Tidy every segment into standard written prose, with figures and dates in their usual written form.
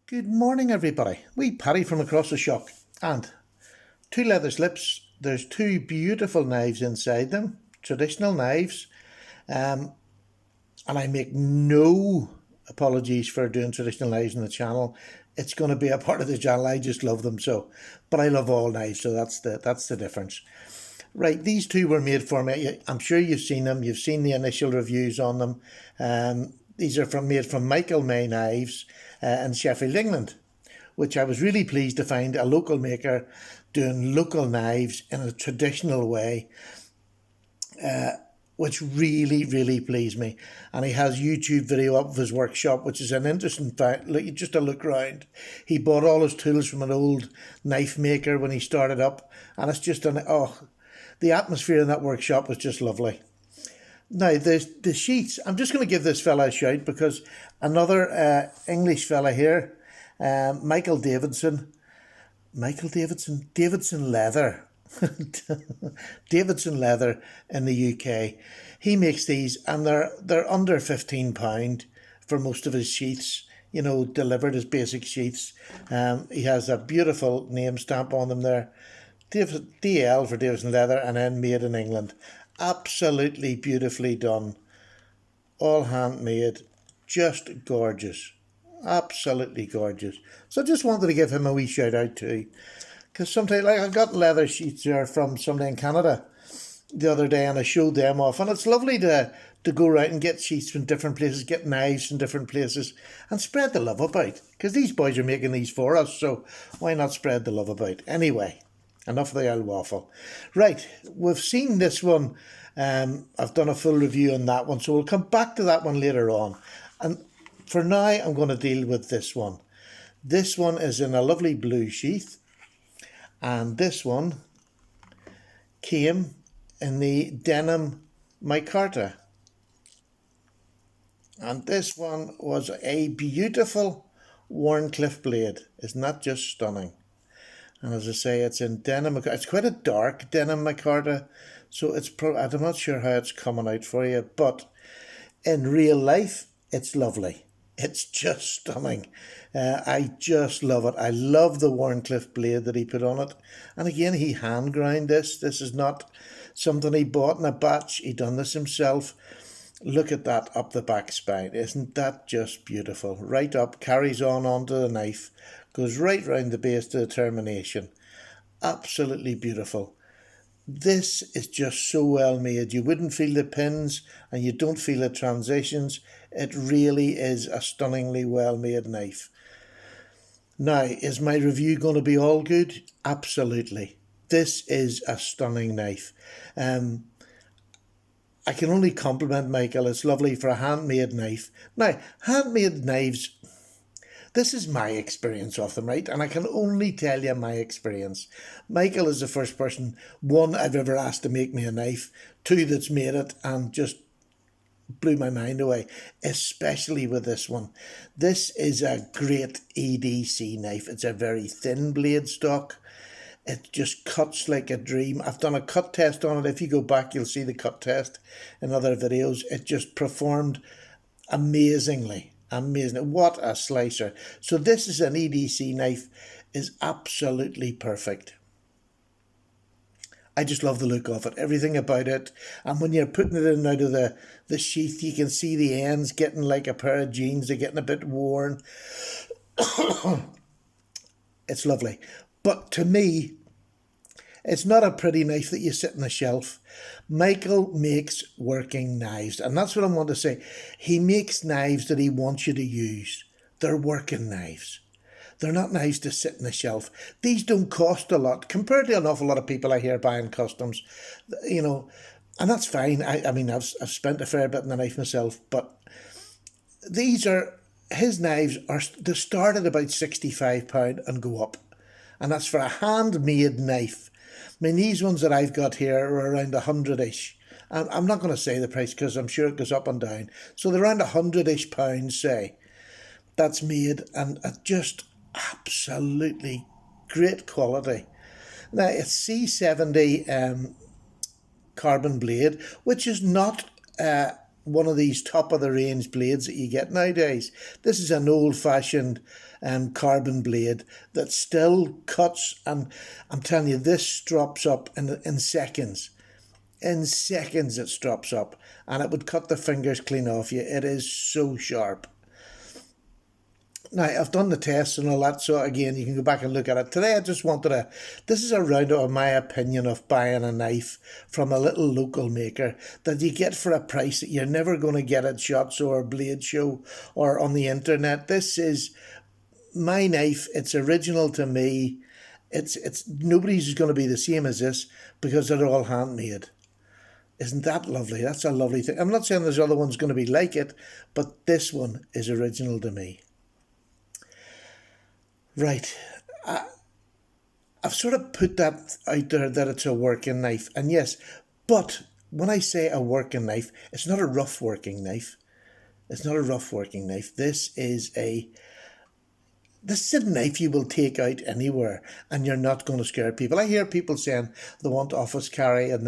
Good morning, everybody. Wee Paddy from across the shop, and two leather slips. There's two beautiful knives inside them, traditional knives, um, and I make no apologies for doing traditional knives on the channel. It's going to be a part of the channel. I just love them so, but I love all knives, so that's the difference. Right, these two were made for me. I'm sure you've seen them. You've seen the initial reviews on them. These are made from Michael May Knives in Sheffield, England, which I was really pleased to find a local maker doing local knives in a traditional way, which really, really pleased me. And he has YouTube video up of his workshop, which is an interesting fact. Look, just a look round. He bought all his tools from an old knife maker when he started up, and it's just the atmosphere in that workshop was just lovely. Now, the sheets, I'm just going to give this fella a shout because another English fella here, Davidson Leather, Davidson Leather in the UK. He makes these and they're under £15 for most of his sheets, delivered as basic sheets. He has a beautiful name stamp on them there. DL for Davidson Leather, and then made in England. Absolutely beautifully done. All handmade. Just gorgeous. Absolutely gorgeous. So I just wanted to give him a wee shout out too. Because sometimes, like, I got leather sheets there from somebody in Canada the other day and I showed them off. And it's lovely to go around and get sheets from different places, get knives from different places and spread the love about. Because these boys are making these for us, so why not spread the love about? Anyway. Enough of the old waffle. Right, we've seen this one. I've done a full review on that one, so we'll come back to that one later on. And for now, I'm going to deal with this one. This one is in a lovely blue sheath. And this one came in the denim micarta. And this one was a beautiful Wharncliffe blade. Isn't that just stunning? And as I say, it's in denim. It's quite a dark denim micarta, so I'm not sure how it's coming out for you, but in real life, it's lovely. It's just stunning. I just love it. I love the Wharncliffe blade that he put on it. And again, he hand ground this. This is not something he bought in a batch. He done this himself. Look at that up the back spine. Isn't that just beautiful? Right up, carries on onto the knife, goes right round the base to the termination. Absolutely beautiful. This is just so well made. You wouldn't feel the pins and you don't feel the transitions. It really is a stunningly well made knife. Now, is my review going to be all good? Absolutely. This is a stunning knife. I can only compliment Michael. It's lovely for a handmade knife. Now, handmade knives, this is my experience of them, right? And I can only tell you my experience. Michael is the first person, one, I've ever asked to make me a knife, two, that's made it and just blew my mind away, especially with this one. This is a great EDC knife. It's a very thin blade stock. It just cuts like a dream. I've done a cut test on it. If you go back, you'll see the cut test in other videos. It just performed amazingly. Amazing. What a slicer. So this is an EDC knife. Is absolutely perfect. I just love the look of it. Everything about it. And when you're putting it in out of the sheath, you can see the ends getting like a pair of jeans. They're getting a bit worn. It's lovely. But to me, it's not a pretty knife that you sit on a shelf. Michael makes working knives, and that's what I want to say. He makes knives that he wants you to use. They're working knives. They're not knives to sit on a shelf. These don't cost a lot compared to an awful lot of people I hear buying customs, and that's fine. I mean, I've spent a fair bit on the knife myself, but his knives they start at about £65 and go up. And that's for a handmade knife. I mean, these ones that I've got here are around 100-ish. I'm not going to say the price because I'm sure it goes up and down. So they're around 100-ish pounds, say. That's made and just absolutely great quality. Now, it's C70 carbon blade, which is not one of these top of the range blades that you get nowadays. This is an old fashioned carbon blade that still cuts, and I'm telling you, this drops up in seconds. In seconds it drops up, and it would cut the fingers clean off you. It is so sharp. Now, I've done the tests and all that, so again, you can go back and look at it. Today, I just wanted to, this is a roundup of my opinion of buying a knife from a little local maker that you get for a price that you're never going to get at Shots or Blade Show or on the internet. This is my knife. It's original to me. It's nobody's going to be the same as this because they're all handmade. Isn't that lovely? That's a lovely thing. I'm not saying there's other ones going to be like it, but this one is original to me. Right. I've sort of put that out there that it's a working knife. And yes, but when I say a working knife, it's not a rough working knife. It's not a rough working knife. This is a knife you will take out anywhere and you're not going to scare people. I hear people saying they want office carry and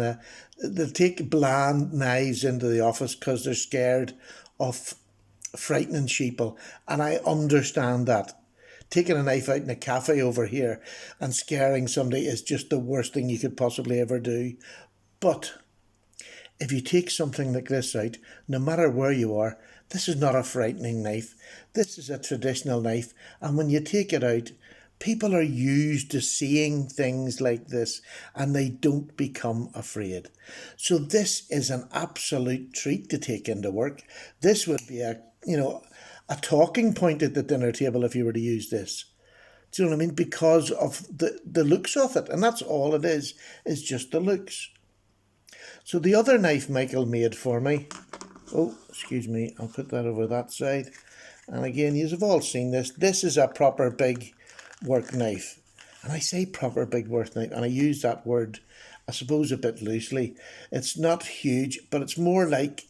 they take bland knives into the office because they're scared of frightening sheeple. And I understand that. Taking a knife out in a cafe over here and scaring somebody is just the worst thing you could possibly ever do. But if you take something like this out, no matter where you are, this is not a frightening knife. This is a traditional knife. And when you take it out, people are used to seeing things like this and they don't become afraid. So this is an absolute treat to take into work. This would be a talking point at the dinner table if you were to use this. Do you know what I mean? Because of the looks of it. And that's all it is just the looks. So the other knife Michael made for me, oh, excuse me, I'll put that over that side. And again, you've all seen this. This is a proper big work knife. And I say proper big work knife, and I use that word, I suppose, a bit loosely. It's not huge, but it's more like,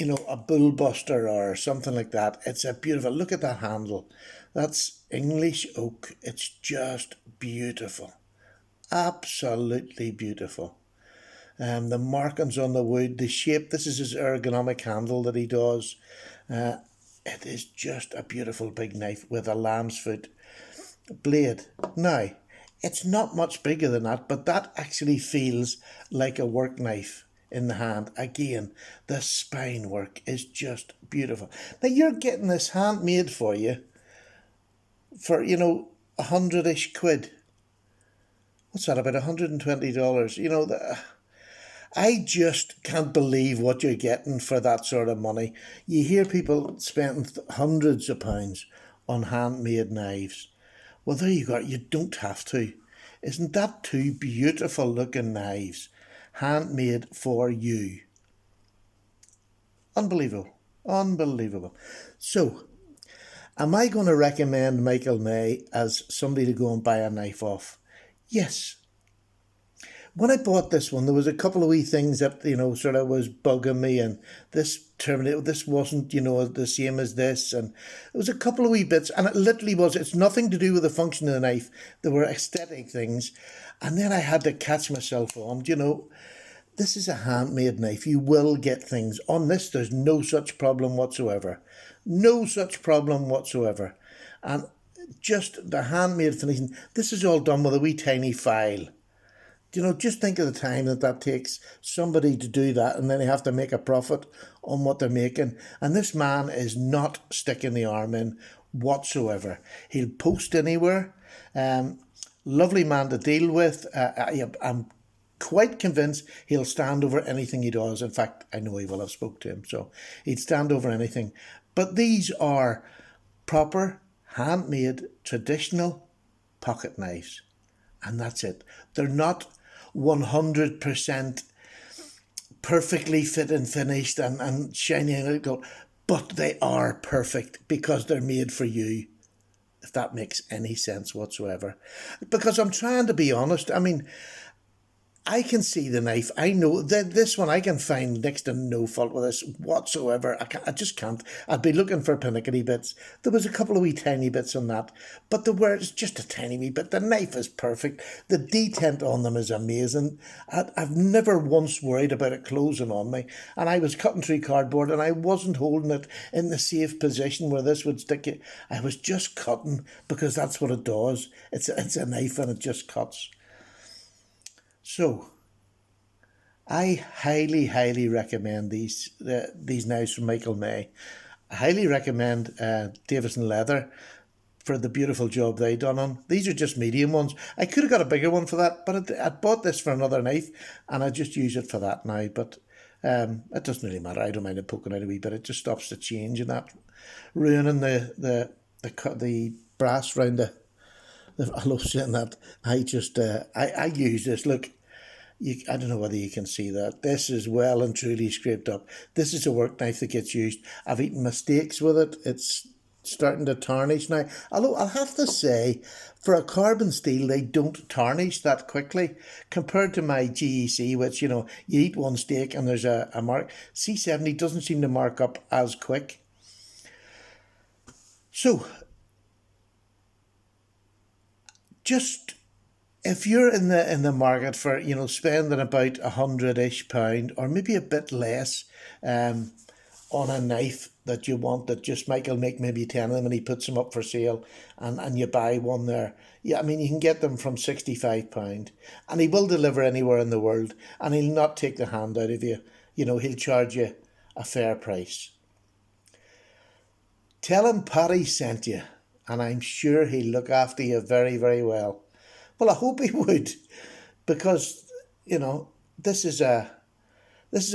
a bullbuster or something like that. It's a beautiful, look at that handle. That's English oak. It's just beautiful. Absolutely beautiful. The markings on the wood, the shape, this is his ergonomic handle that he does. It is just a beautiful big knife with a lamb's foot blade. Now, it's not much bigger than that, but that actually feels like a work knife in the hand. Again, the spine work is just beautiful. Now you're getting this handmade for you for, 100-ish quid. What's that, about $120? I just can't believe what you're getting for that sort of money. You hear people spending hundreds of pounds on handmade knives. Well, there you go. You don't have to. Isn't that two beautiful looking knives? Handmade for you. Unbelievable. Unbelievable. So, am I going to recommend Michael May as somebody to go and buy a knife off? Yes. When I bought this one, there was a couple of wee things that, sort of was bugging me, and this wasn't, the same as this, and it was a couple of wee bits, and it literally was, it's nothing to do with the function of the knife. There were aesthetic things, and then I had to catch myself on, this is a handmade knife. You will get things. On this, there's no such problem whatsoever. No such problem whatsoever. And just the handmade finishing, this is all done with a wee tiny file. Just think of the time that takes somebody to do that, and then they have to make a profit on what they're making. And this man is not sticking the arm in whatsoever. He'll post anywhere. Lovely man to deal with. I'm quite convinced he'll stand over anything he does. In fact, I know he will. I've spoke to him, so he'd stand over anything. But these are proper, handmade, traditional pocket knives. And that's it. They're not 100% perfectly fit and finished and shiny and gold, but they are perfect because they're made for you, if that makes any sense whatsoever. Because I'm trying to be honest. I mean, I can see the knife. I know that this one I can find next to no fault with this whatsoever. I just can't. I'd be looking for panicky bits. There was a couple of wee tiny bits on that, but the word is just a tiny wee bit. The knife is perfect. The detent on them is amazing. I've never once worried about it closing on me. And I was cutting through cardboard and I wasn't holding it in the safe position where this would stick it. I was just cutting because that's what it does. It's a knife and it just cuts. So I highly, highly recommend these knives from Michael May. I highly recommend Davison Leather for the beautiful job they done on. These are just medium ones. I could have got a bigger one for that, but I bought this for another knife, and I just use it for that now. But it doesn't really matter. I don't mind it poking out a wee bit. It just stops the change and that, ruining the brass round I love saying that. I use this. Look, I don't know whether you can see that. This is well and truly scraped up. This is a work knife that gets used. I've eaten mistakes with it. It's starting to tarnish now. Although I'll have to say, for a carbon steel, they don't tarnish that quickly compared to my GEC, which, you eat one steak and there's a mark. C70 doesn't seem to mark up as quick. So, just if you're in the market for spending about £100-ish or maybe a bit less on a knife that you want, that just Michael make maybe 10 of them and he puts them up for sale, and you buy one there, yeah, I mean, you can get them from £65 and he will deliver anywhere in the world, and he'll not take the hand out of you. He'll charge you a fair price. Tell him Paddy sent you, and I'm sure he'll look after you very, very well. Well, I hope he would, because this is a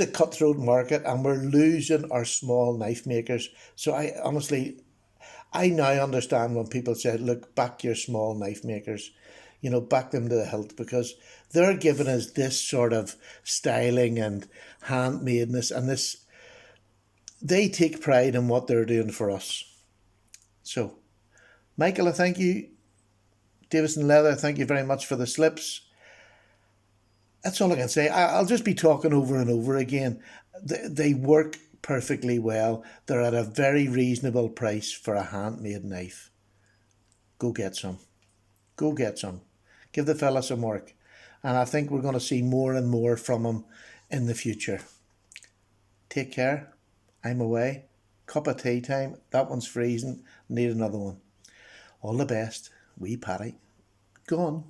cutthroat market, and we're losing our small knife makers. So I now understand when people say, "Look, back your small knife makers," back them to the hilt, because they're giving us this sort of styling and handmadeness, and they take pride in what they're doing for us. So, Michael, I thank you. Davison Leather, thank you very much for the slips. That's all I can say. I'll just be talking over and over again. They work perfectly well. They're at a very reasonable price for a handmade knife. Go get some. Go get some. Give the fella some work. And I think we're going to see more and more from him in the future. Take care. I'm away. Cup of tea time. That one's freezing. Need another one. All the best. Wee Paddy. Go on.